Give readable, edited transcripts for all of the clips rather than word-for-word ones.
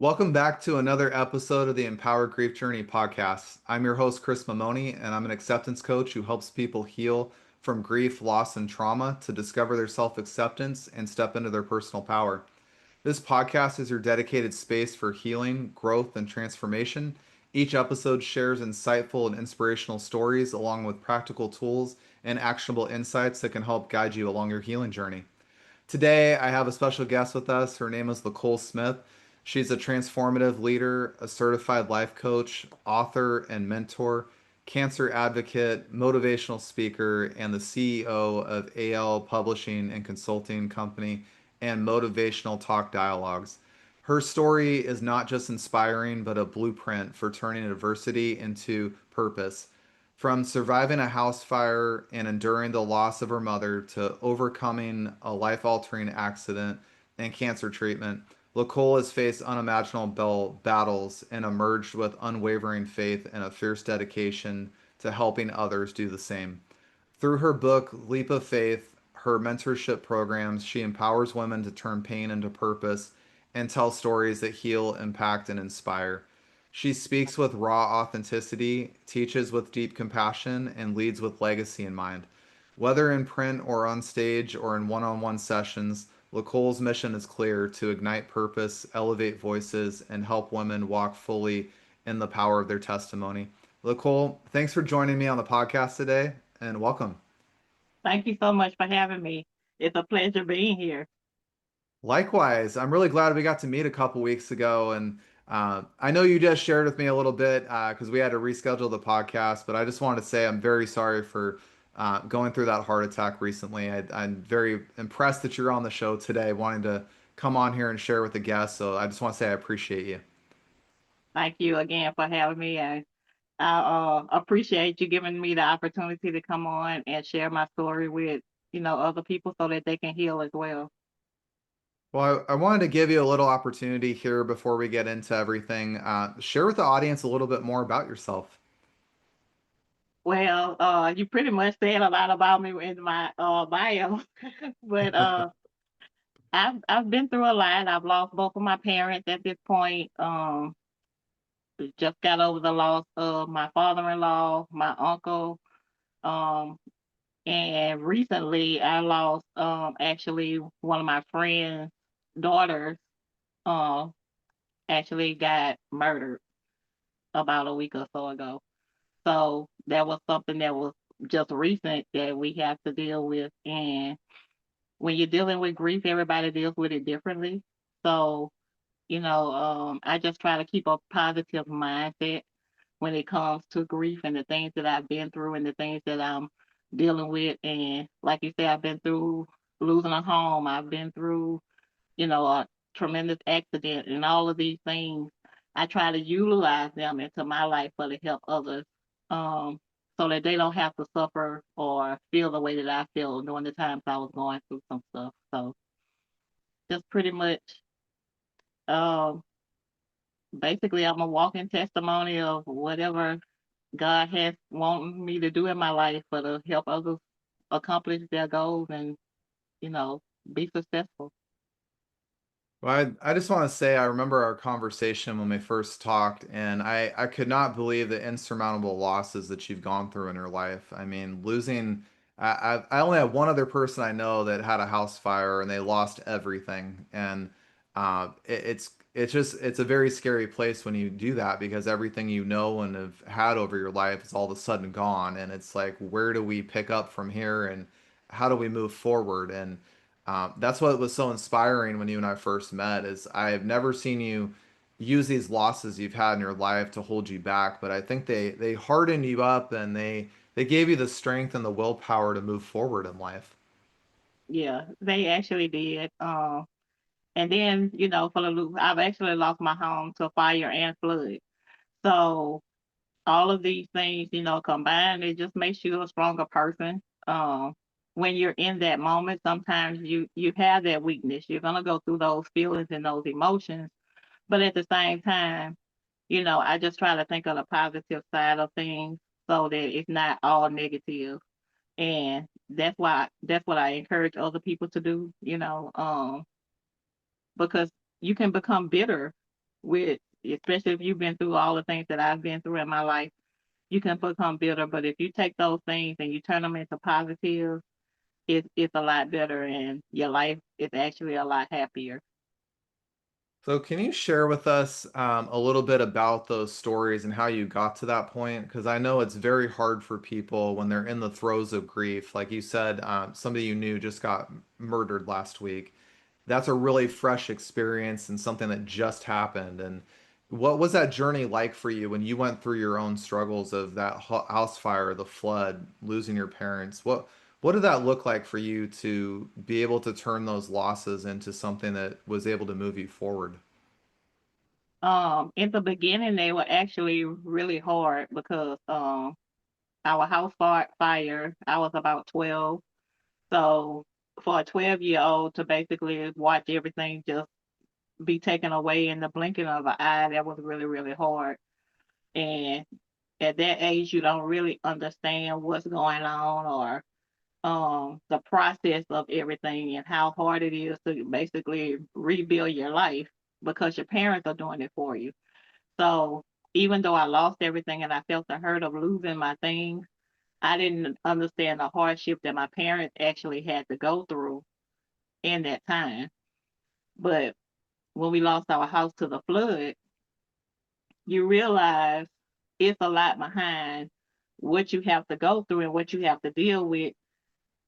Welcome back to another episode of the Empowered Grief Journey podcast. I'm your host, Chris Mamone, and I'm an acceptance coach who helps people heal from grief, loss, and trauma to discover their self acceptance and step into their personal power. This podcast is your dedicated space for healing, growth, and transformation. Each episode shares insightful and inspirational stories along with practical tools and actionable insights that can help guide you along your healing journey. Today, I have a special guest with us. Her name is LaCole Smith. She's a transformative leader, a certified life coach, author, and mentor, cancer advocate, motivational speaker, and the CEO of AL Publishing and Consulting Company and Motivational Talk Dialogues. Her story is not just inspiring, but a blueprint for turning adversity into purpose. From surviving a house fire and enduring the loss of her mother to overcoming a life altering accident and cancer treatment, LaCole has faced unimaginable battles and emerged with unwavering faith and a fierce dedication to helping others do the same. Through her book, Leap of Faith, her mentorship programs, she empowers women to turn pain into purpose and tell stories that heal, impact, and inspire. She speaks with raw authenticity, teaches with deep compassion, and leads with legacy in mind. Whether in print or on stage or in one on one sessions, LaCole's mission is clear to ignite purpose, elevate voices, and help women walk fully in the power of their testimony. LaCole, thanks for joining me on the podcast today and welcome. Thank you so much for having me. It's a pleasure being here. Likewise, I'm really glad we got to meet a couple weeks ago, and I know you just shared with me a little bit because we had to reschedule the podcast. But I just wanted to say I'm very sorry for going through that heart attack recently. I'm very impressed that you're on the show today, wanting to come on here and share with the guests. So I just want to say I appreciate you. Thank you again for having me. I appreciate you giving me the opportunity to come on and share my story with, other people so that they can heal as well. Well, I wanted to give you a little opportunity here before we get into everything. Share with the audience a little bit more about yourself. Well, you pretty much said a lot about me in my bio, but I've been through a lot. I've lost both of my parents at this point. Just got over the loss of my father-in-law, my uncle, um, and recently I lost actually one of my friend's daughters um actually got murdered about a week or so ago. So that was something that was just recent that we have to deal with. And when you're dealing with grief, everybody deals with it differently. So, I just try to keep a positive mindset when it comes to grief and the things that I've been through and the things that I'm dealing with. And like you said, I've been through losing a home. I've been through, a tremendous accident and all of these things. I try to utilize them into my life for to help others, um, so that they don't have to suffer or feel the way that I feel during the times I was going through some stuff. So just pretty much, um, basically, I'm a walking testimony of whatever God has wanted me to do in my life for to help others accomplish their goals and, you know, be successful. Well, I just want to say I remember our conversation when we first talked, and I could not believe the insurmountable losses that you've gone through in your life. I mean, losing, I only have one other person I know that had a house fire and they lost everything. And it's a very scary place when you do that because everything you know and have had over your life is all of a sudden gone. And it's like, where do we pick up from here and how do we move forward? And that's what was so inspiring when you and I first met is I have never seen you use these losses you've had in your life to hold you back, but I think they hardened you up and they gave you the strength and the willpower to move forward in life. Yeah, they actually did. And then, for the loop, I've actually lost my home to fire and flood. So all of these things, combined, it just makes you a stronger person. When you're in that moment, sometimes you have that weakness. You're gonna go through those feelings and those emotions, but at the same time, I just try to think of the positive side of things so that it's not all negative. And that's what I encourage other people to do, because you can become bitter with, especially if you've been through all the things that I've been through in my life, you can become bitter. But if you take those things and you turn them into positive, it's a lot better, and your life is actually a lot happier. So, can you share with us a little bit about those stories and how you got to that point? Because I know it's very hard for people when they're in the throes of grief. Like you said, somebody you knew just got murdered last week. That's a really fresh experience and something that just happened. And what was that journey like for you when you went through your own struggles of that house fire, the flood, losing your parents? What did that look like for you to be able to turn those losses into something that was able to move you forward? In the beginning, they were actually really hard because our house fire, I was about 12. So for a 12-year-old to basically watch everything just be taken away in the blinking of an eye, that was really, really hard. And at that age, you don't really understand what's going on, or the process of everything, and how hard it is to basically rebuild your life because your parents are doing it for you. So even though I lost everything and I felt the hurt of losing my things, I didn't understand the hardship that my parents actually had to go through in that time. But when we lost our house to the flood, you realize it's a lot behind what you have to go through and what you have to deal with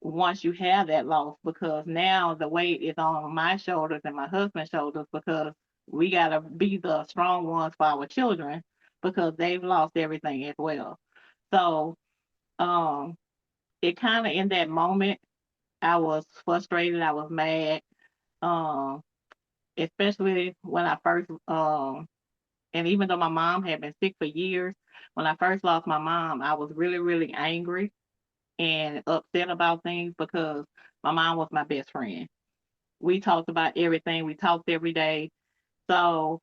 once you have that loss, because now the weight is on my shoulders and my husband's shoulders, because we got to be the strong ones for our children because they've lost everything as well. So um it kind of, in that moment, I was frustrated, I was mad, um especially when I first and even though my mom had been sick for years, when I first lost my mom, I was really, really angry and upset about things because my mom was my best friend. We talked about everything. We talked every day. So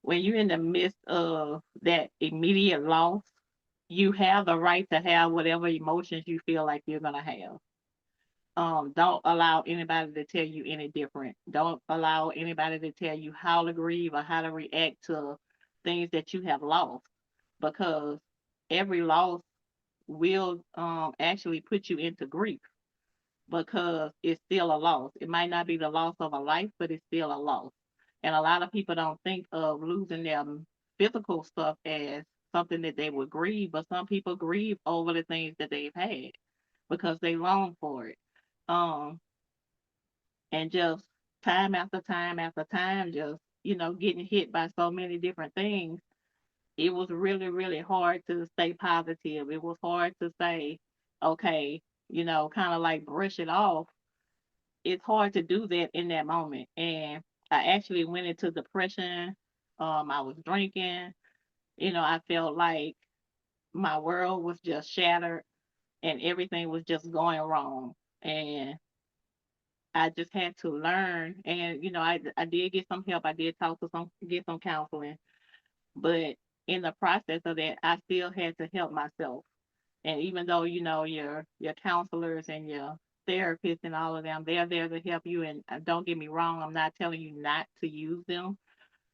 when you're in the midst of that immediate loss, you have the right to have whatever emotions you feel like you're gonna have. Don't allow anybody to tell you any different. Don't allow anybody to tell you how to grieve or how to react to things that you have lost, because every loss will actually put you into grief, because it's still a loss. It might not be the loss of a life, but it's still a loss. And a lot of people don't think of losing their physical stuff as something that they would grieve, but some people grieve over the things that they've had because they long for it. Um, and just time after time after time, just, getting hit by so many different things, it was really, really hard to stay positive. It was hard to say, okay, kind of like brush it off. It's hard to do that in that moment. And I actually went into depression. I was drinking. I felt like my world was just shattered and everything was just going wrong. And I just had to learn. And, I did get some help. I did get some counseling. But in the process of that, I still had to help myself. And even though, your counselors and your therapists and all of them, they're there to help you. And don't get me wrong, I'm not telling you not to use them,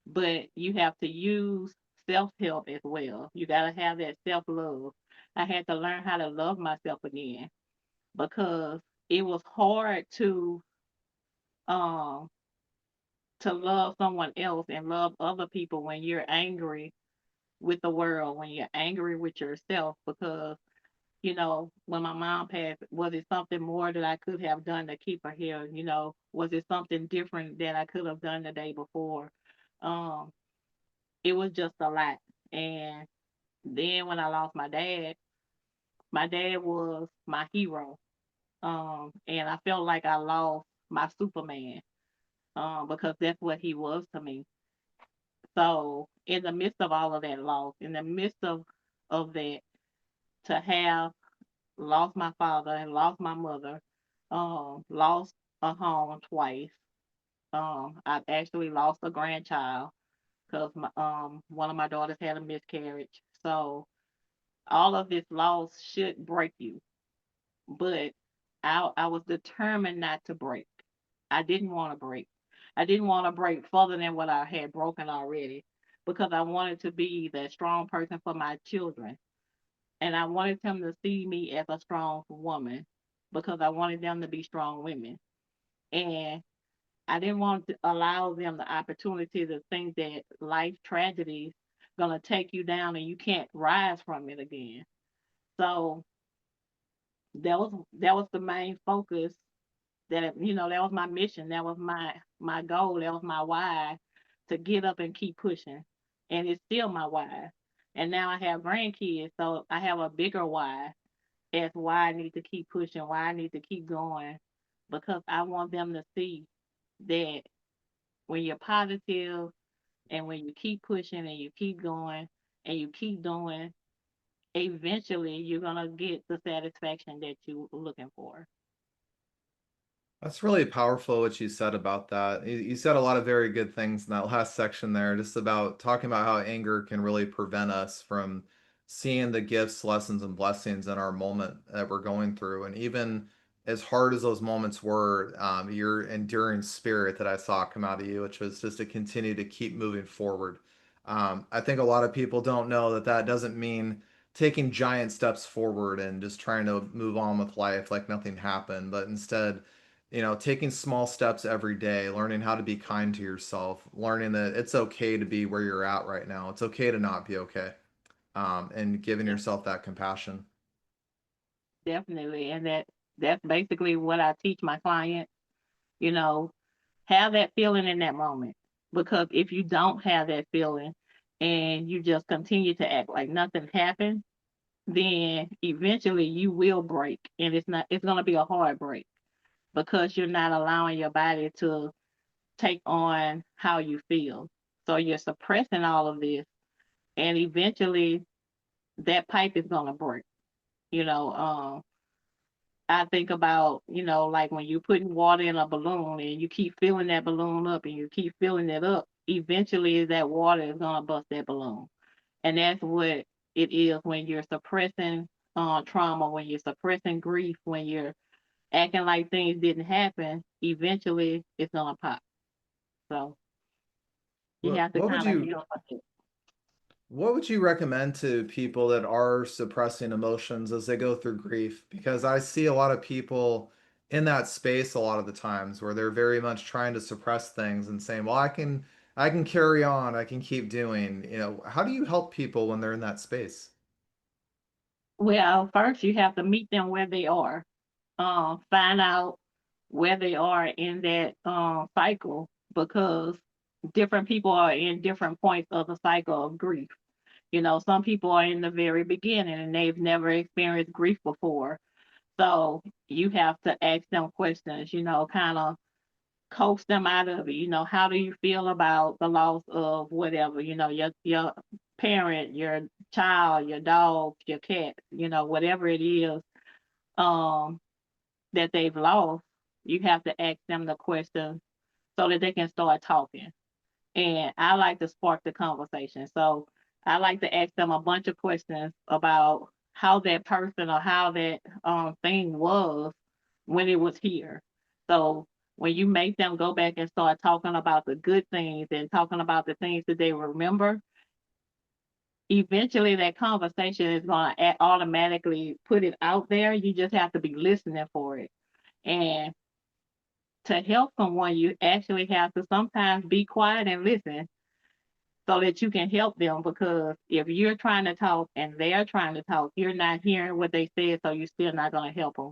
but you have to use self help as well. You got to have that self love. I had to learn how to love myself again, because it was hard um to love someone else and love other people when you're angry with the world, when you're angry with yourself, because when my mom passed, was it something more that I could have done to keep her here? Was it something different that I could have done the day before? Um, it was just a lot. And then when I lost my dad was my hero. And I felt like I lost my Superman, because that's what he was to me. So in the midst of all of that loss, in the midst of that, to have lost my father and lost my mother, lost a home twice. I've actually lost a grandchild because one of my daughters had a miscarriage. So all of this loss should break you, but I was determined not to break. I didn't want to break. I didn't want to break further than what I had broken already. because I wanted to be that strong person for my children. And I wanted them to see me as a strong woman because I wanted them to be strong women. And I didn't want to allow them the opportunity to think that life tragedies gonna take you down and you can't rise from it again. So that was the main focus. That was my mission. That was my goal. That was my why, to get up and keep pushing. And it's still my why. And now I have grandkids, so I have a bigger why as why I need to keep pushing, why I need to keep going, because I want them to see that when you're positive and when you keep pushing and you keep going and you keep doing, eventually you're gonna get the satisfaction that you're looking for. That's really powerful what you said about that. You said a lot of very good things in that last section there, just about talking about how anger can really prevent us from seeing the gifts, lessons, and blessings in our moment that we're going through. And even as hard as those moments were, your enduring spirit that I saw come out of you, which was just to continue to keep moving forward. I think a lot of people don't know that that doesn't mean taking giant steps forward and just trying to move on with life like nothing happened, but instead taking small steps every day, learning how to be kind to yourself, learning that it's okay to be where you're at right now. It's okay to not be okay, and giving Yeah, yourself that compassion. definitely. And that's basically what I teach my clients, you know, have that feeling in that moment. Because if you don't have that feeling and you just continue to act like nothing happened, then eventually you will break. And it's gonna be a hard break because you're not allowing your body to take on how you feel. So you're suppressing all of this, and eventually that pipe is gonna break. You know, I think about, like when you're putting water in a balloon and you keep filling that balloon up and you keep filling it up, eventually that water is gonna bust that balloon. And that's what it is when you're suppressing trauma, when you're suppressing grief, when you're acting like things didn't happen, eventually it's gonna pop. So you What have to what would kind of you heal from it. what would you recommend to people that are suppressing emotions as they go through grief? Because I see a lot of people in that space a lot of the times where they're very much trying to suppress things and saying, "Well, I can carry on, I can keep doing." How do you help people when they're in that space? Well, first you have to meet them where they are. Find out where they are in that cycle, because different people are in different points of the cycle of grief. Some people are in the very beginning and they've never experienced grief before. So you have to ask them questions, kind of coax them out of it. How do you feel about the loss of whatever, your parent, your child, your dog, your cat, whatever it is um that they've lost. You have to ask them the questions so that they can start talking. And I like to spark the conversation. So I like to ask them a bunch of questions about how that person or how that thing was when it was here. So when you make them go back and start talking about the good things and talking about the things that they remember, eventually that conversation is going to automatically put it out there. You just have to be listening for it. And to help someone, you actually have to sometimes be quiet and listen so that you can help them. Because if you're trying to talk and they're trying to talk, you're not hearing what they said, so you're still not going to help them.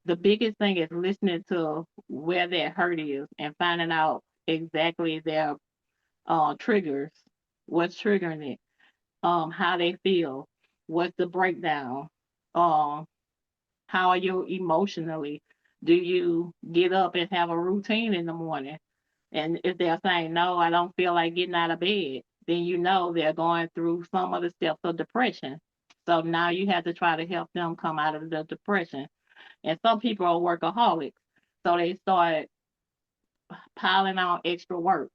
The biggest thing is listening to where their hurt is and finding out exactly their triggers, what's triggering it, how they feel, what's the breakdown, um, how are you emotionally. Do you get up and have a routine in the morning? And if they're saying, no, I don't feel like getting out of bed, then they're going through some of the steps of depression. So now you have to try to help them come out of the depression. And some people are workaholics. So they start piling on extra work.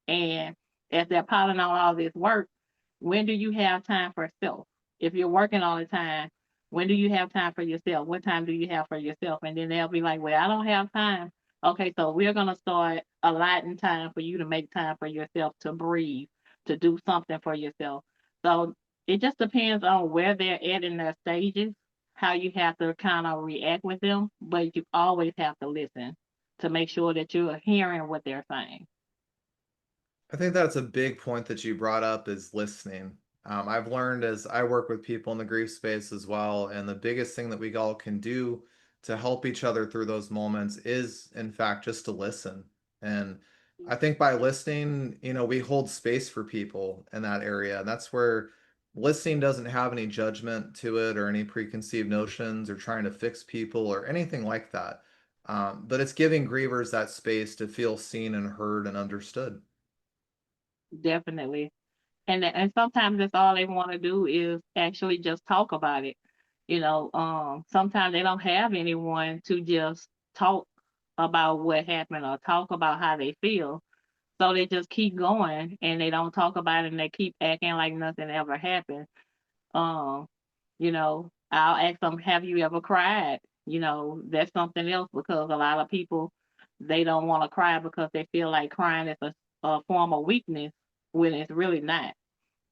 And as they're piling on all this work, when do you have time for self? If you're working all the time, when do you have time for yourself? What time do you have for yourself? And then they'll be like, well, I don't have time. Okay, so we're going to start allotting time for you to make time for yourself to breathe, to do something for yourself. So it just depends on where they're at in their stages, how you have to kind of react with them, but you always have to listen to make sure that you're hearing what they're saying. I think that's a big point that you brought up is listening. I've learned as I work with people in the grief space as well, and the biggest thing that we all can do to help each other through those moments is, in fact, just to listen. And I think by listening, we hold space for people in that area. And that's where listening doesn't have any judgment to it or any preconceived notions or trying to fix people or anything like that. But it's giving grievers that space to feel seen and heard and understood. Definitely. And sometimes that's all they want to do is actually just talk about it. Sometimes they don't have anyone to just talk about what happened or talk about how they feel. So they just keep going and they don't talk about it and they keep acting like nothing ever happened. Um, I'll ask them, have you ever cried? That's something else because a lot of people they don't want to cry because they feel like crying is a form of weakness when it's really not.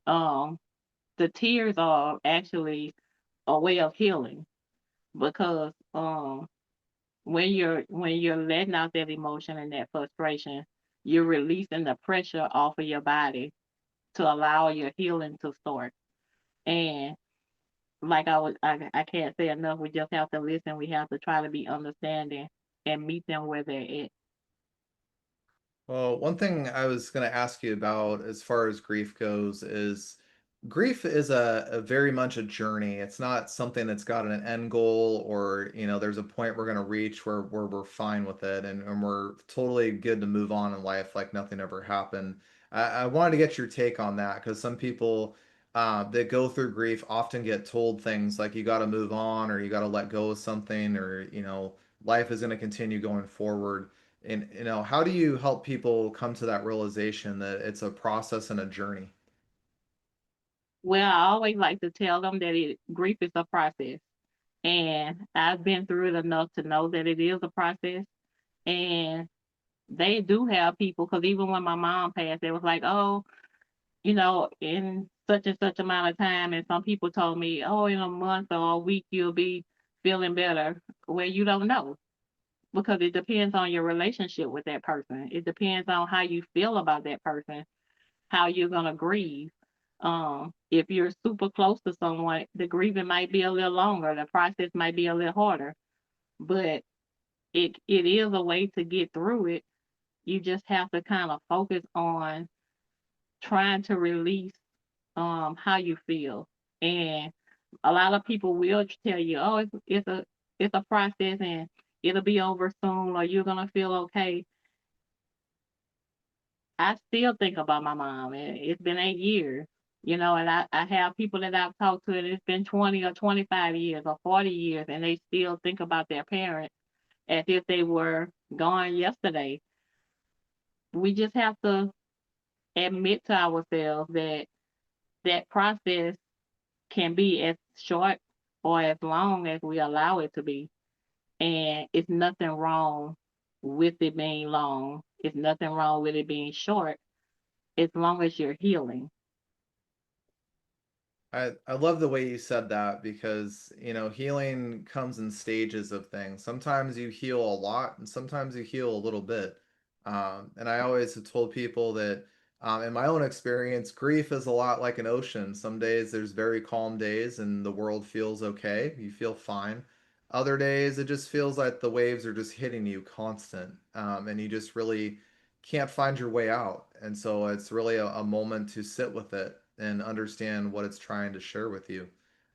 Um, the tears are actually a way of healing because when you're letting out that emotion and that frustration, you're releasing the pressure off of your body to allow your healing to start. And like I can't say enough. We just have to listen. We have to try to be understanding and meet them where they're at. Well, one thing I was going to ask you about as far as grief goes is grief is a very much a journey. It's not something that's got an end goal or, there's a point we're going to reach where we're fine with it and we're totally good to move on in life like nothing ever happened. I wanted to get your take on that because some people that go through grief often get told things like you got to move on or you got to let go of something or, life is going to continue going forward. And how do you help people come to that realization that it's a process and a journey? Well, I always like to tell them that grief is a process, and I've been through it enough to know that it is a process. And they do have people because even when my mom passed, it was like, oh, in such and such amount of time, and some people told me, oh, in a month or a week you'll be feeling better. Well, you don't know because it depends on your relationship with that person. It depends on how you feel about that person, how you're gonna grieve. If you're super close to someone, the grieving might be a little longer, the process might be a little harder, but it is a way to get through it. You just have to kind of focus on trying to release how you feel. And a lot of people will tell you, oh, it's a process and it'll be over soon or you're gonna feel okay. I still think about my mom. It's been 8 years, and I have people that I've talked to, and it's been 20 or 25 years or 40 years, and they still think about their parents as if they were gone yesterday. We just have to admit to ourselves that that process can be as short or as long as we allow it to be. And it's nothing wrong with it being long. It's nothing wrong with it being short as long as you're healing. I love the way you said that because, healing comes in stages of things. Sometimes you heal a lot and sometimes you heal a little bit. And I always have told people that, in my own experience, grief is a lot like an ocean. Some days there's very calm days and the world feels okay. You feel fine. Other days it just feels like the waves are just hitting you constant. And you just really can't find your way out. And so it's really a moment to sit with it and understand what it's trying to share with you.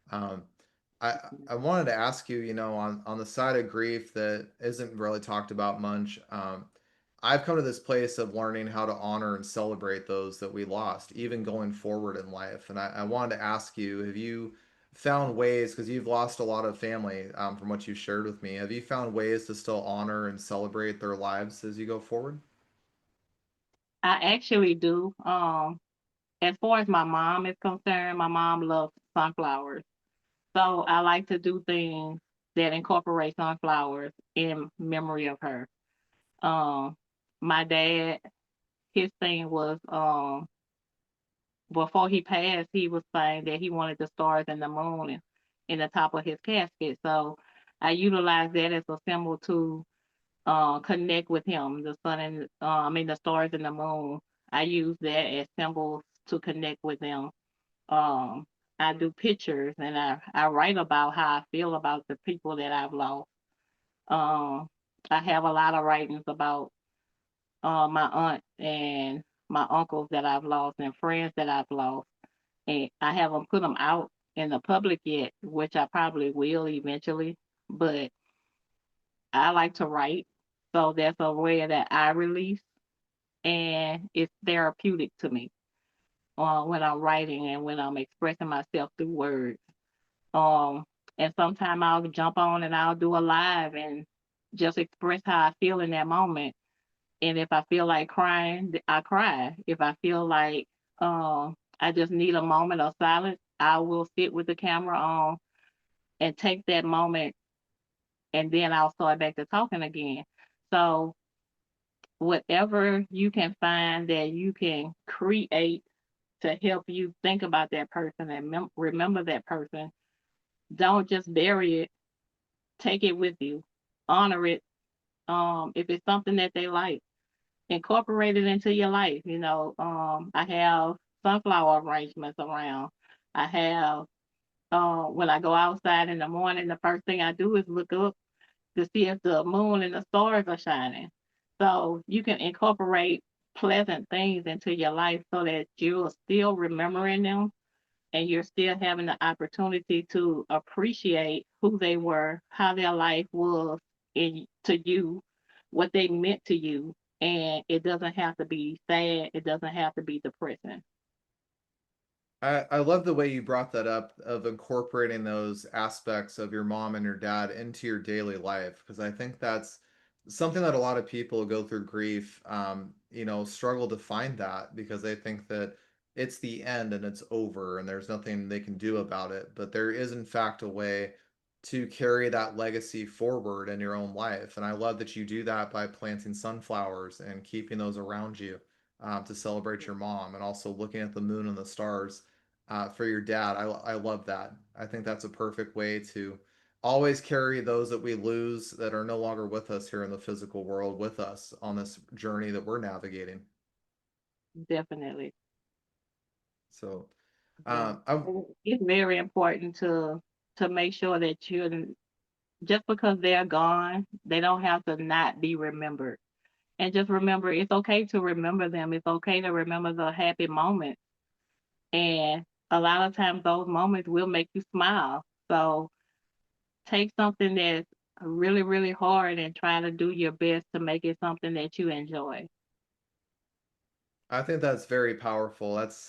Um, I wanted to ask you, on the side of grief that isn't really talked about much. I've come to this place of learning how to honor and celebrate those that we lost, even going forward in life. And I wanted to ask you, have you found ways, because you've lost a lot of family from what you shared with me, have you found ways to still honor and celebrate their lives as you go forward? I actually do. As far as my mom is concerned, my mom loves sunflowers. So I like to do things that incorporate sunflowers in memory of her. Um, my dad, his thing was before he passed, he was saying that he wanted the stars and the moon in the top of his casket. So I utilize that as a symbol to connect with him. The sun and the stars and the moon. I use that as symbols to connect with them. Um, I do pictures and I write about how I feel about the people that I've lost. Um, I have a lot of writings about my aunt and my uncles that I've lost and friends that I've lost. And I haven't put them out in the public yet, which I probably will eventually. But I like to write, so that's a way that I release, and it's therapeutic to me when I'm writing and when I'm expressing myself through words. Um, and sometimes I'll jump on and I'll do a live and just express how I feel in that moment. And if I feel like crying, I cry. If I feel like I just need a moment of silence, I will sit with the camera on and take that moment, and then I'll start back to talking again. So whatever you can find that you can create to help you think about that person and remember that person, don't just bury it. Take it with you. Honor it. If it's something that they like, incorporate it into your life. I have sunflower arrangements around. I have when I go outside in the morning, the first thing I do is look up to see if the moon and the stars are shining. So you can incorporate pleasant things into your life so that you're still remembering them and you're still having the opportunity to appreciate who they were, how their life was to you, what they meant to you. And it doesn't have to be sad. It doesn't have to be depressing. I love the way you brought that up of incorporating those aspects of your mom and your dad into your daily life because I think that's something that a lot of people who go through grief, struggle to find that because they think that it's the end and it's over and there's nothing they can do about it. But there is, in fact, a way to carry that legacy forward in your own life. And I love that you do that by planting sunflowers and keeping those around you to celebrate your mom and also looking at the moon and the stars for your dad. I love that. I think that's a perfect way to always carry those that we lose that are no longer with us here in the physical world with us on this journey that we're navigating. Definitely. So, Yeah. I And it's very important to make sure that you're just because they're gone, they don't have to not be remembered. And just remember, it's okay to remember them. It's okay to remember the happy moments. And a lot of times those moments will make you smile. So take something that's really, really hard and try to do your best to make it something that you enjoy. I think that's very powerful. That's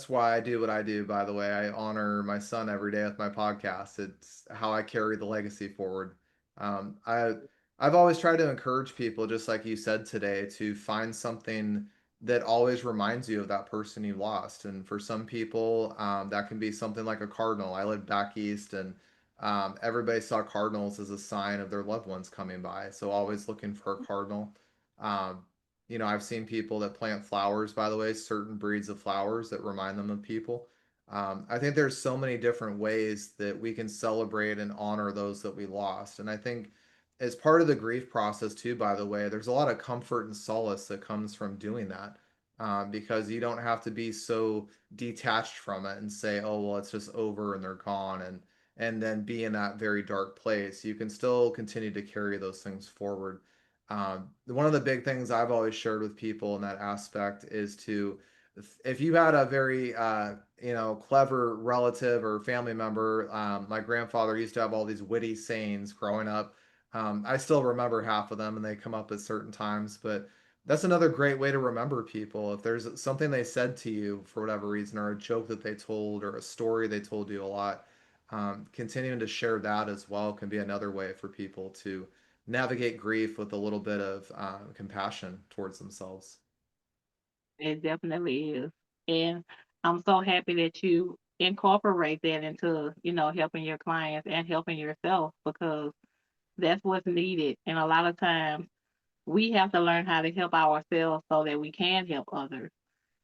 why I do what I do, by the way. I honor my son every day with my podcast. It's how I carry the legacy forward. Um, I I've always tried to encourage people, just like you said today, to find something that always reminds you of that person you lost. And for some people, that can be something like a cardinal. I lived back east, and everybody saw cardinals as a sign of their loved ones coming by. So always looking for a cardinal. Um, I've seen people that plant flowers, by the way, certain breeds of flowers that remind them of people. I think there's so many different ways that we can celebrate and honor those that we lost. And I think as part of the grief process, too, by the way, there's a lot of comfort and solace that comes from doing that because you don't have to be so detached from it and say, oh, well, it's just over and they're gone. And then be in that very dark place. You can still continue to carry those things forward. One of the big things I've always shared with people in that aspect is to, if you had a very, clever relative or family member, my grandfather used to have all these witty sayings growing up. I still remember half of them and they come up at certain times, but that's another great way to remember people. If there's something they said to you for whatever reason, or a joke that they told, or a story they told you a lot, continuing to share that as well can be another way for people to navigate grief with a little bit of compassion towards themselves. It definitely is. And I'm so happy that you incorporate that into, helping your clients and helping yourself because that's what's needed. And a lot of times we have to learn how to help ourselves so that we can help others.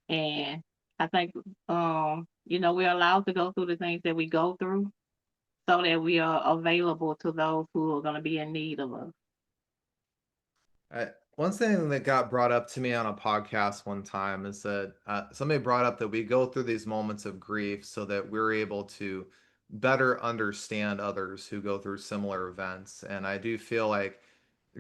And I think, we're allowed to go through the things that we go through so that we are available to those who are going to be in need of us. One thing that got brought up to me on a podcast one time is that somebody brought up that we go through these moments of grief so that we're able to better understand others who go through similar events. And I do feel like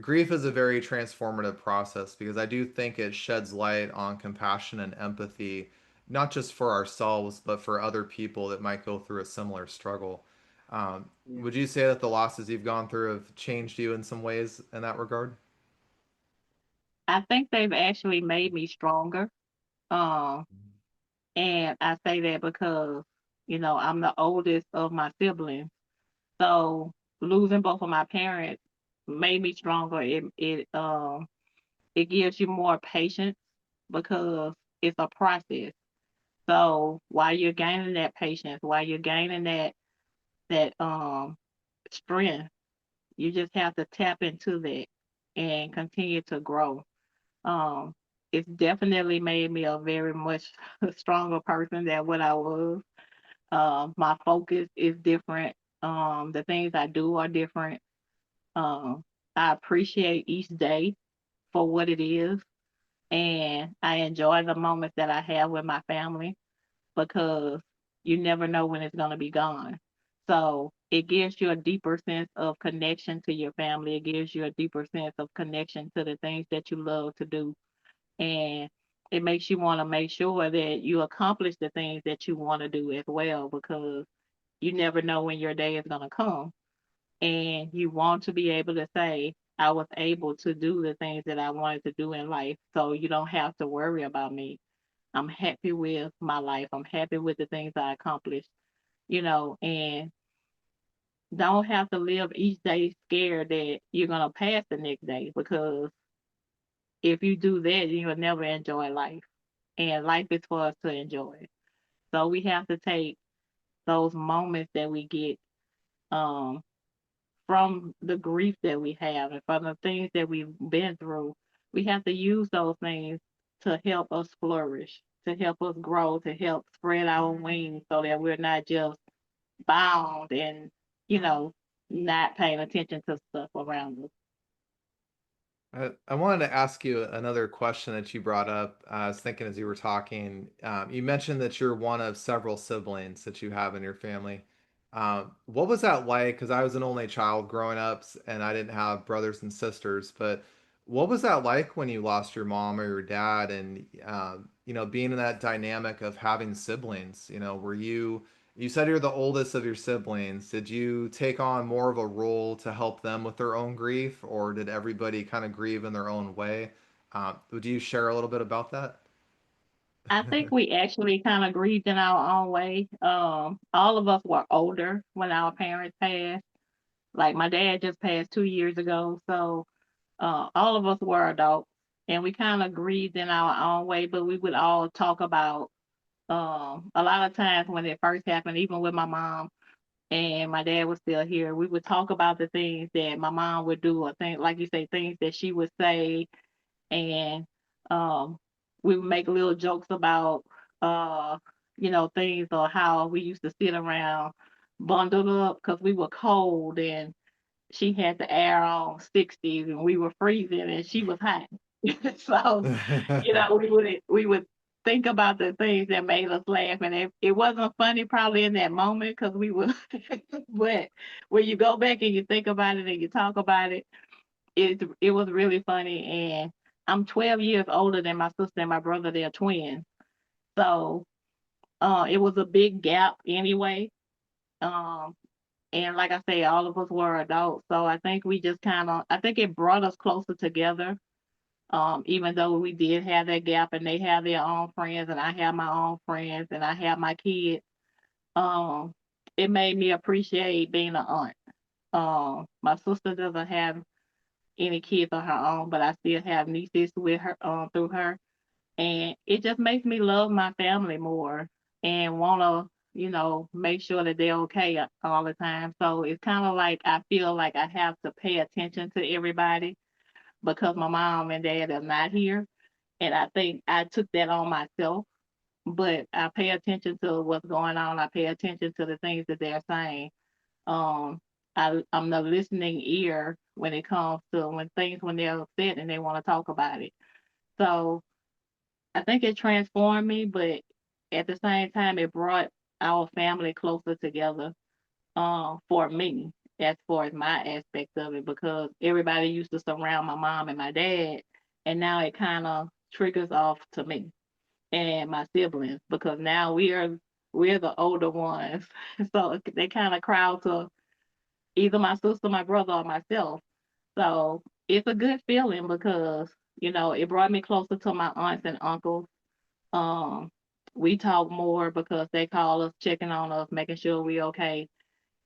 grief is a very transformative process because I do think it sheds light on compassion and empathy, not just for ourselves, but for other people that might go through a similar struggle. Yeah. Would you say that the losses you've gone through have changed you in some ways in that regard? I think they've actually made me stronger. Um, and I say that because, I'm the oldest of my siblings. So losing both of my parents made me stronger. It gives you more patience because it's a process. So while you're gaining that patience, while you're gaining that strength, you just have to tap into that and continue to grow. Um, it's definitely made me a very much stronger person than what I was. My focus is different. The things I do are different. Um, I appreciate each day for what it is, and I enjoy the moments that I have with my family because you never know when it's going to be gone. So it gives you a deeper sense of connection to your family. It gives you a deeper sense of connection to the things that you love to do. And it makes you want to make sure that you accomplish the things that you want to do as well because you never know when your day is going to come. And you want to be able to say, I was able to do the things that I wanted to do in life. So you don't have to worry about me. I'm happy with my life. I'm happy with the things I accomplished, and don't have to live each day scared that you're going to pass the next day because if you do that, you'll never enjoy life. And life is for us to enjoy. So we have to take those moments that we get um, from the grief that we have and from the things that we've been through. We have to use those things to help us flourish, to help us grow, to help spread our wings so that we're not just bound and, you know, not paying attention to stuff around us. I wanted to ask you another question that you brought up. I was thinking as you were talking, you mentioned that you're one of several siblings that you have in your family. What was that like? Because I was an only child growing up and I didn't have brothers and sisters, but what was that like when you lost your mom or your dad and, being in that dynamic of having siblings? Were you said you're the oldest of your siblings. Did you take on more of a role to help them with their own grief, or did everybody kind of grieve in their own way? Would you share a little bit about that? I think we actually kind of grieved in our own way. All of us were older when our parents passed. Like my dad just passed 2 years ago, so all of us were adults, and we kind of grieved in our own way. But we would all talk about a lot of times when it first happened, even with my mom and my dad was still here, we would talk about the things that my mom would do, or things like you say, things that she would say, and um, we would make little jokes about uh, things or how we used to sit around bundled up because we were cold and she had the air on 60s and we were freezing and she was hot. So, we would think about the things that made us laugh, and it wasn't funny probably in that moment because we were, but when you go back and you think about it and you talk about it, it was really funny. And I'm 12 years older than my sister and my brother. They're twins, so it was a big gap anyway. Um, and like I say, all of us were adults. So I think we just I think it brought us closer together. Even though we did have that gap and they have their own friends and I have my own friends and I have my kids, um, it made me appreciate being an aunt. My sister doesn't have any kids of her own, but I still have nieces with her, through her. And it just makes me love my family more and want to make sure that they're okay all the time. So it's kind of like I feel like I have to pay attention to everybody because my mom and dad are not here, and I think I took that on myself but I pay attention to what's going on. I pay attention to the things that they're saying. Um, I'm the listening ear when it comes to when they're upset and they want to talk about it. So I think it transformed me, but at the same time, it brought our family closer together. For me, as far as my aspect of it, because everybody used to surround my mom and my dad, and now it kind of triggers off to me and my siblings because now we're the older ones, so they kind of crowd to either my sister, my brother, or myself. So it's a good feeling because it brought me closer to my aunts and uncles. Um, we talk more because they call us, checking on us, making sure we okay.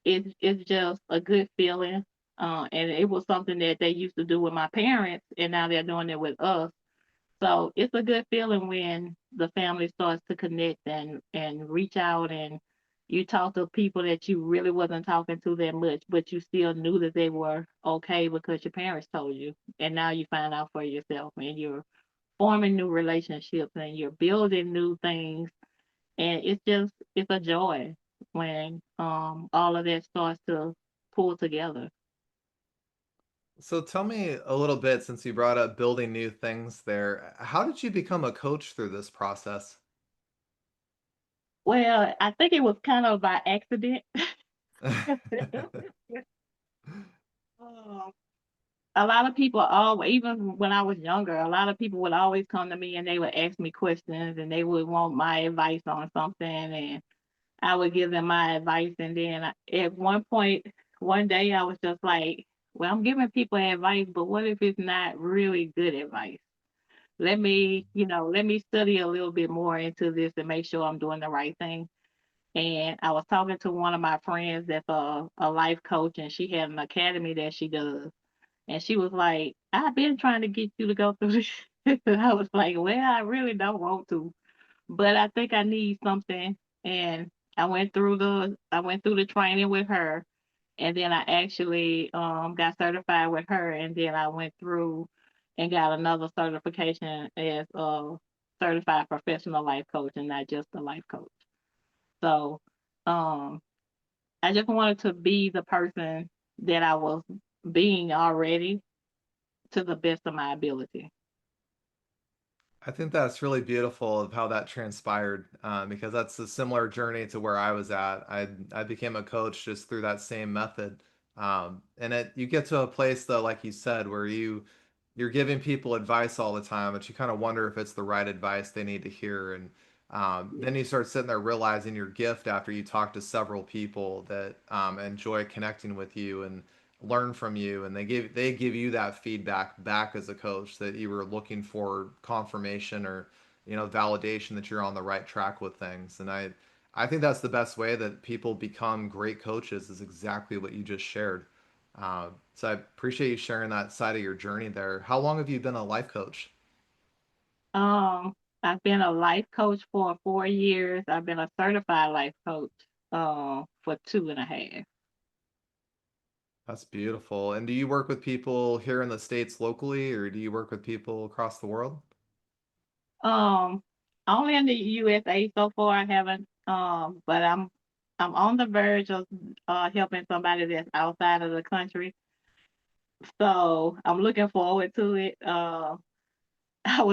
It's just a good feeling. And it was something that they used to do with my parents, and now they're doing it with us. So it's a good feeling when the family starts to connect and reach out, and you talk to people that you really wasn't talking to that much, but you still knew that they were okay because your parents told you, and now you find out for yourself, and you're forming new relationships and you're building new things, and it's a joy when all of that starts to pull together. So tell me a little bit, since you brought up building new things there. How did you become a coach through this process? Well, I think it was kind of by accident. Um, a lot of people always, even when I was younger, a lot of people would always come to me and they would ask me questions and they would want my advice on something, and I would give them my advice. And then at one point, one day, I was just like, well, I'm giving people advice, but what if it's not really good advice? Let me study a little bit more into this and make sure I'm doing the right thing. And I was talking to one of my friends that's a life coach, and she had an academy that she does. And she was like, I've been trying to get you to go through this. And I was like, well, I really don't want to, but I think I need something. And I went through the training with her, and then I actually got certified with her, and then I went through and got another certification as a certified professional life coach and not just a life coach. So um, I just wanted to be the person that I was being already to the best of my ability. I think that's really beautiful of how that transpired, because that's a similar journey to where I was at. I became a coach just through that same method, and you get to a place though, like you said, where you're giving people advice all the time, but you kind of wonder if it's the right advice they need to hear, and then you start sitting there realizing your gift after you talk to several people that enjoy connecting with you and learn from you, and they give you that feedback back as a coach that you were looking for confirmation or validation that you're on the right track with things. And I think that's the best way that people become great coaches, is exactly what you just shared. So I appreciate you sharing that side of your journey there. How long have you been a life coach? Um, I've been a life coach for 4 years. I've been a certified life coach for 2.5. That's beautiful. And do you work with people here in the States locally, or do you work with people across the world? Um, Only in the USA so far. I haven't. But I'm on the verge of helping somebody that's outside of the country. So I'm looking forward to it. Our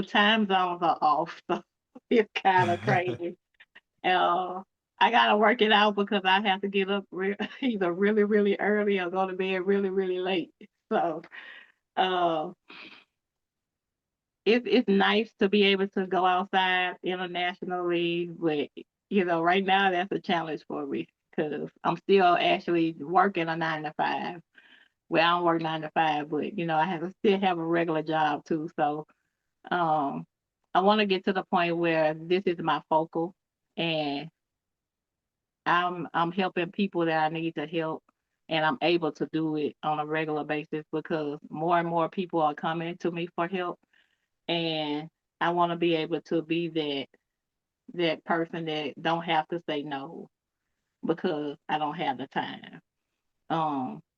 time zones are off, so it's kind of crazy. Uh, I gotta work it out because I have to get up either really, really early or go to bed really, really late. So uh, it's nice to be able to go outside internationally, but right now that's a challenge for me because I'm still actually working a 9 to 5. Well, I don't work 9 to 5, but I have to still have a regular job too. So um, I want to get to the point where this is my focal, and I'm helping people that I need to help, and I'm able to do it on a regular basis because more and more people are coming to me for help, and I want to be able to be that person that don't have to say no because I don't have the time.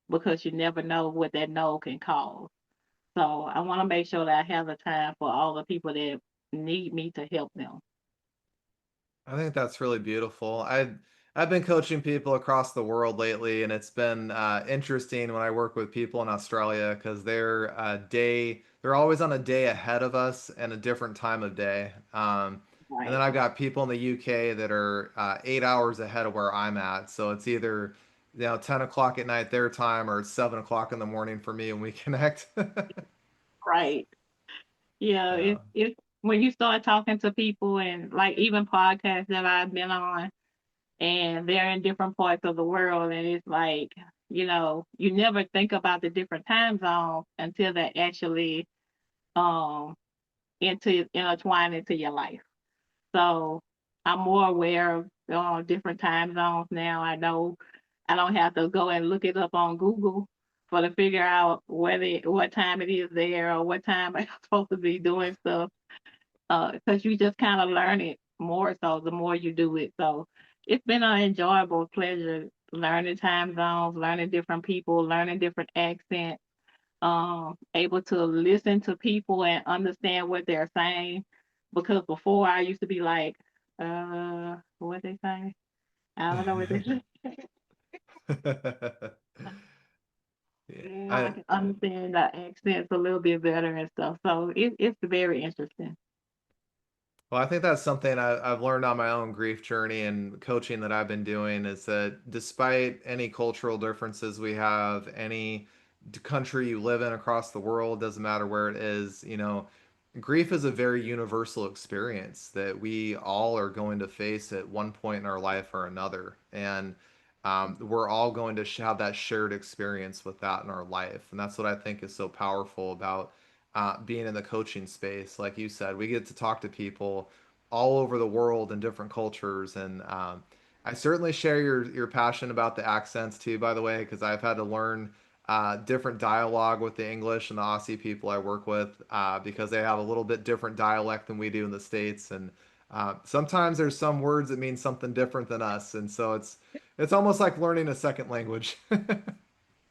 Because you never know what that no can cause. So I want to make sure that I have the time for all the people that need me to help them. I think that's really beautiful. I've been coaching people across the world lately, and it's been interesting when I work with people in Australia because they're always on a day ahead of us and a different time of day. And then Right. I've got people in the UK that are 8 hours ahead of where I'm at, so it's either 10 o'clock at night their time or it's 7 o'clock in the morning for me when we connect. Right. Yeah, Yeah. it's when you start talking to people and like even podcasts that I've been on and they're in different parts of the world and it's like, you never think about the different time zones until they actually um intertwine into your life. So I'm more aware of different time zones now. I know I don't have to go and look it up on Google for to figure out what time it is there or what time I'm supposed to be doing stuff. Because you just kind of learn it more so the more you do it. So it's been an enjoyable pleasure learning time zones, learning different people, learning different accents, able to listen to people and understand what they're saying. Because before I used to be like, what they saying? I don't know what they say. Yeah. Now I can understand the accents a little bit better and stuff. So it's very interesting. Well, I think that's something I've learned on my own grief journey and coaching that I've been doing is that despite any cultural differences we have, any country you live in across the world, doesn't matter where it is, grief is a very universal experience that we all are going to face at one point in our life or another. And we're all going to have that shared experience with that in our life. And that's what I think is so powerful about being in the coaching space. Like you said, we get to talk to people all over the world in different cultures. And I certainly share your passion about the accents too, by the way, because I've had to learn different dialogue with the English and the Aussie people I work with because they have a little bit different dialect than we do in the States. And sometimes there's some words that mean something different than us. And so it's almost like learning a second language.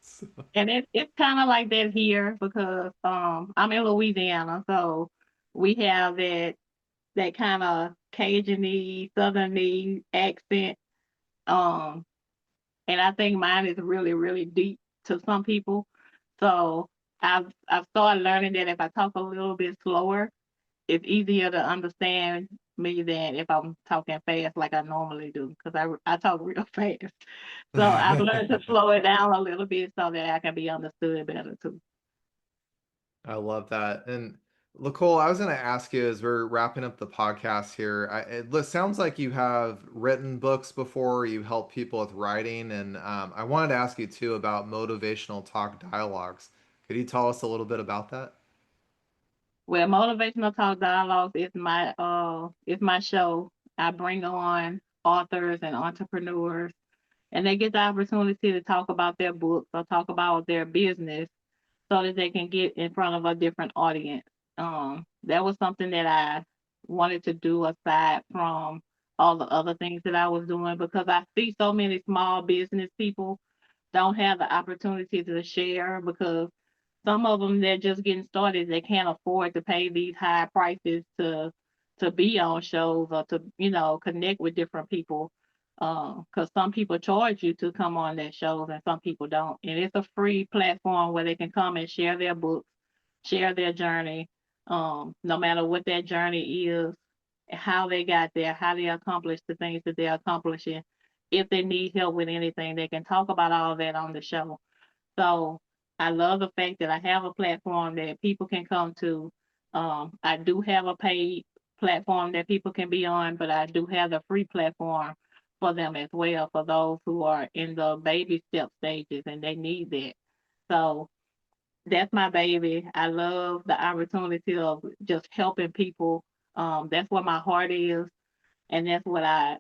So, And it's kind of like that here because I'm in Louisiana, so we have that kind of Cajun-y, Southern-y accent. Um, and I think mine is really, really deep to some people. So I've started learning that if I talk a little bit slower, it's easier to understand me than if I'm talking fast like I normally do because I talk real fast. So I've learned to slow it down a little bit so that I can be understood better too. I love that. And LaCole, I was going to ask you as we're wrapping up the podcast here. It sounds like you have written books before, you help people with writing, and I wanted to ask you too about motivational talk dialogues. Could you tell us a little bit about that? Well, motivational talk dialogues is my show. I bring on authors and entrepreneurs and they get the opportunity to talk about their books or talk about their business so that they can get in front of a different audience. That was something that I wanted to do aside from all the other things that I was doing because I see so many small business people don't have the opportunity to share because some of them they're just getting started. They can't afford to pay these high prices to be on shows or to connect with different people. Because some people charge you to come on their shows and some people don't. And it's a free platform where they can come and share their books, share their journey, no matter what that journey is, how they got there, how they accomplished the things that they're accomplishing. If they need help with anything, they can talk about all that on the show. So I love the fact that I have a platform that people can come to. I do have a paid platform that people can be on, but I do have the free platform for them as well for those who are in the baby step stages and they need that. So that's my baby. I love the opportunity of just helping people. That's what my heart is, and that's what I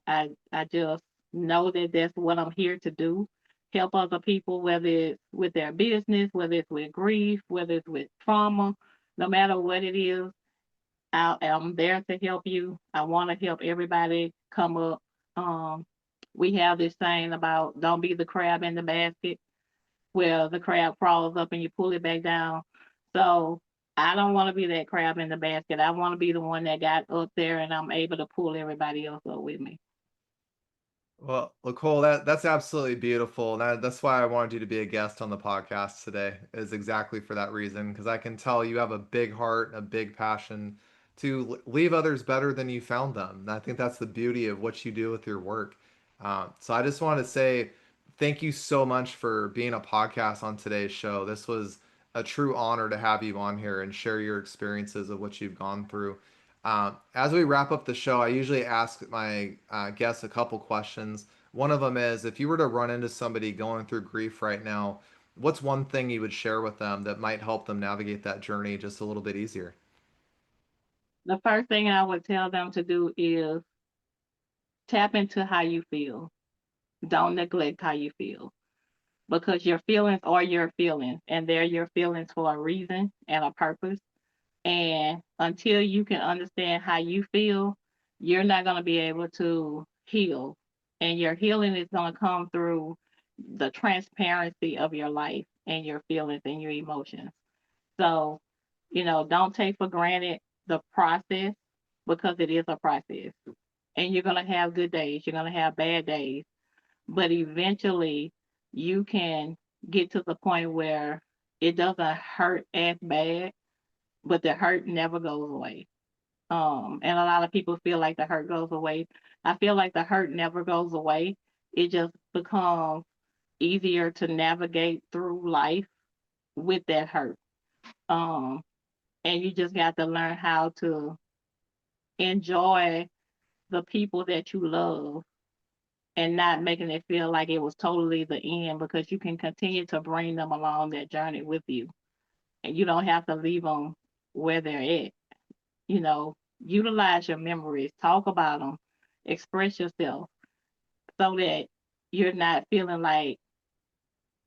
just know that that's what I'm here to do. Help other people, whether it's with their business, whether it's with grief, whether it's with trauma, no matter what it is, I'm there to help you. I want to help everybody come up. Um, we have this saying about don't be the crab in the basket where the crab crawls up and you pull it back down. So I don't want to be that crab in the basket. I want to be the one that got up there and I'm able to pull everybody else up with me. Well, LaCole, that's absolutely beautiful. And that's why I wanted you to be a guest on the podcast today, is exactly for that reason. Because I can tell you have a big heart, a big passion to leave others better than you found them. And I think that's the beauty of what you do with your work. So I just want to say thank you so much for being a podcast on today's show. This was a true honor to have you on here and share your experiences of what you've gone through. As we wrap up the show, I usually ask my guests a couple questions. One of them is, if you were to run into somebody going through grief right now, what's one thing you would share with them that might help them navigate that journey just a little bit easier? The first thing I would tell them to do is tap into how you feel. Don't neglect how you feel because your feelings are your feelings and they're your feelings for a reason and a purpose. And until you can understand how you feel, you're not going to be able to heal. And your healing is going to come through the transparency of your life and your feelings and your emotions. So, don't take for granted the process because it is a process. And you're going to have good days, you're going to have bad days, but eventually you can get to the point where it doesn't hurt as bad, but the hurt never goes away. And a lot of people feel like the hurt goes away. I feel like the hurt never goes away. It just becomes easier to navigate through life with that hurt. Um, and you just got to learn how to enjoy the people that you love and not making it feel like it was totally the end because you can continue to bring them along that journey with you. And you don't have to leave them where they're at. Utilize your memories, talk about them, express yourself so that you're not feeling like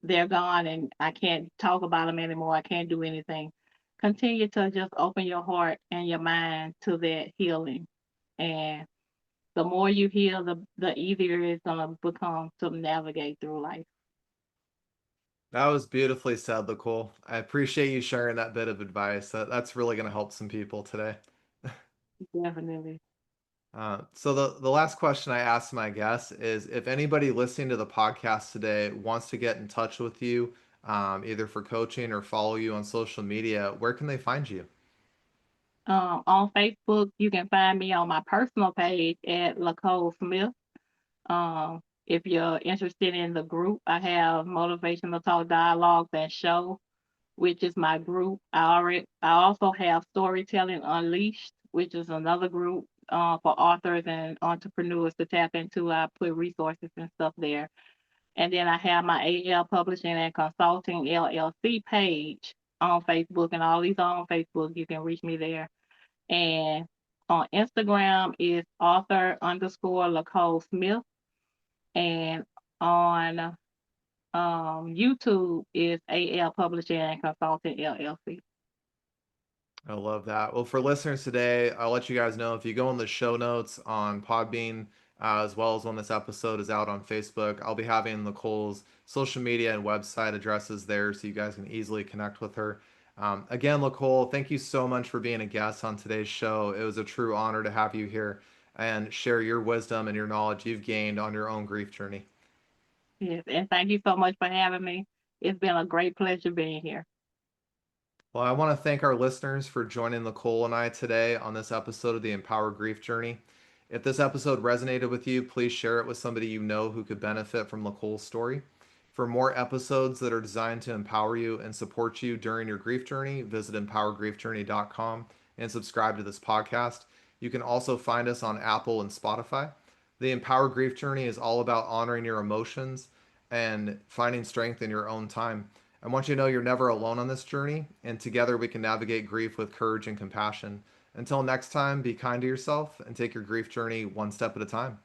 they're gone and I can't talk about them anymore. I can't do anything. Continue to just open your heart and your mind to that healing. And the more you heal, the easier it's going to become to navigate through life. That was beautifully said, Nicole. I appreciate you sharing that bit of advice. That's really going to help some people today. Definitely. So the last question I asked my guests is, if anybody listening to the podcast today wants to get in touch with you, either for coaching or follow you on social media, where can they find you? On Facebook, you can find me on my personal page at LaCole Smith. If you're interested in the group, I have Motivational Talk Dialogues and Show, which is my group. I also have Storytelling Unleashed, which is another group for authors and entrepreneurs to tap into. I put resources and stuff there. And then I have my AL Publishing and Consulting LLC page on Facebook, and all these are on Facebook. You can reach me there. And on Instagram is author underscore LaCole Smith. And on YouTube is AL Publishing and Consulting LLC. I love that. Well, for listeners today, I'll let you guys know, if you go in the show notes on Podbean, as well as when this episode is out on Facebook, I'll be having Nicole's social media and website addresses there so you guys can easily connect with her. Again, Nicole, thank you so much for being a guest on today's show. It was a true honor to have you here and share your wisdom and your knowledge you've gained on your own grief journey. Yes, and thank you so much for having me. It's been a great pleasure being here. Well, I want to thank our listeners for joining Nicole and I today on this episode of the Empower Grief Journey. If this episode resonated with you, please share it with somebody you know who could benefit from Nicole's story. For more episodes that are designed to empower you and support you during your grief journey, visit empowergriefjourney.com and subscribe to this podcast. You can also find us on Apple and Spotify. The Empower Grief Journey is all about honoring your emotions and finding strength in your own time. I want you to know you're never alone on this journey, and together we can navigate grief with courage and compassion. Until next time, be kind to yourself and take your grief journey one step at a time.